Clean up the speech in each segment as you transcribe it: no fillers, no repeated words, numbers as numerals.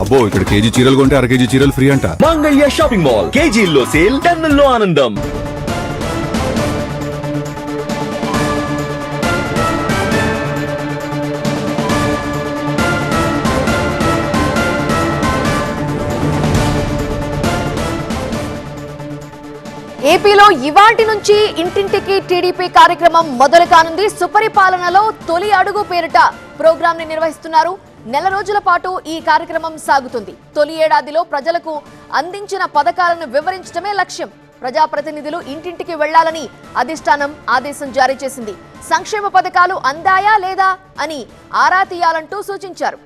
అబ్బో ఇక్కడ కేజీ చీరలు కొంటే అర కేజీ చీరలు ఫ్రీ అంట. మంగళ్య షాపింగ్ మాల్ కేజీల్లో సేల్, టన్నుల్లో ఆనందం. ఏపీలో ఇవాల్టి నుంచి ఇంటింటికి టీడీపీ కార్యక్రమం మొదలు కానుంది. సుపరిపాలనలో తొలి అడుగు పేరిట ప్రోగ్రాం ని నిర్వహిస్తున్నారు. నెల రోజుల పాటు ఈ కార్యక్రమం సాగుతుంది. తొలి ఏడాదిలో ప్రజలకు అందించిన పథకాలను వివరించడమే లక్ష్యం. ప్రజాప్రతినిధులు ఇంటింటికి వెళ్లాలని అధిష్టానం ఆదేశం జారీ చేసింది. సంక్షేమ పథకాలు అందాయా లేదా అని ఆరా తీయాలంటూ సూచించారు.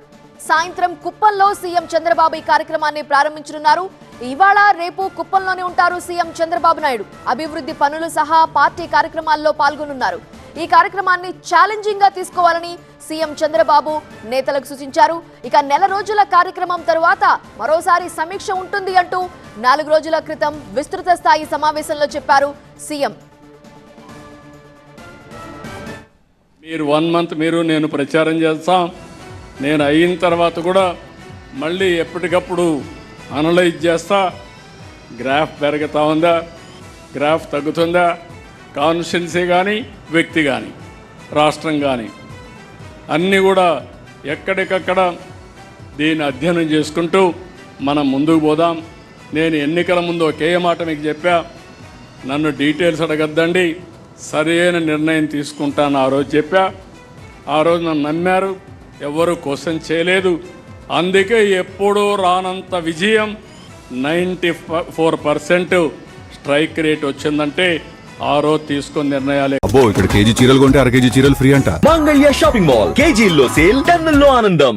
సాయంత్రం కుప్పంలో సీఎం చంద్రబాబు ఈ కార్యక్రమాన్ని ప్రారంభించనున్నారు. ఇవాళ రేపు కుప్పంలోనే ఉంటారు సీఎం చంద్రబాబు నాయుడు. అభివృద్ధి పనులు సహా పార్టీ కార్యక్రమాల్లో పాల్గొనున్నారు. ఈ కార్యక్రమాన్ని ఛాలెంజింగ్ గా తీసుకోవాలని సీఎం చంద్రబాబు నేతలకు సూచించారు. ఇక నెల రోజుల కార్యక్రమం తరువాత మరోసారి సమీక్ష ఉంటుంది అంటూ 4 రోజుల క్రితం విస్తృత స్థాయి సమావేశంలో చెప్పారు సీఎం. మీరు 1 మంత్ నేను ప్రచారం చేస్తాం. నేను అయిన తర్వాత కూడా మళ్ళీ ఎప్పటికప్పుడు అనలైజ్ చేస్తా. గ్రాఫ్ పెరుగుతూ ఉందా, గ్రాఫ్ తగ్గుతుందా, కాన్స్టిట్యున్సీ కానీ వ్యక్తి కానీ రాష్ట్రం కానీ అన్నీ కూడా ఎక్కడికక్కడ దీన్ని అధ్యయనం చేసుకుంటూ మనం ముందుకు పోదాం. నేను ఎన్నికల ముందు ఒకే మాట మీకు చెప్పా, నన్ను డీటెయిల్స్ అడగద్దండి, సరైన నిర్ణయం తీసుకుంటాను ఆ రోజు చెప్పా. ఆ రోజు నన్ను నమ్మారు, ఎవరు క్వశ్చన్ చేయలేదు. అందుకే ఎప్పుడూ రానంత విజయం 94% స్ట్రైక్ రేట్ వచ్చిందంటే ఆ రోజు తీసుకున్న నిర్ణయాలే. అబ్బో ఇక్కడ కేజీ చీరలు కొంటే అర కేజీ చీరలు ఫ్రీ అంట. మంగళ్య షాపింగ్ మాల్ కేజీల్లో సేల్, టన్నుల్లో ఆనందం.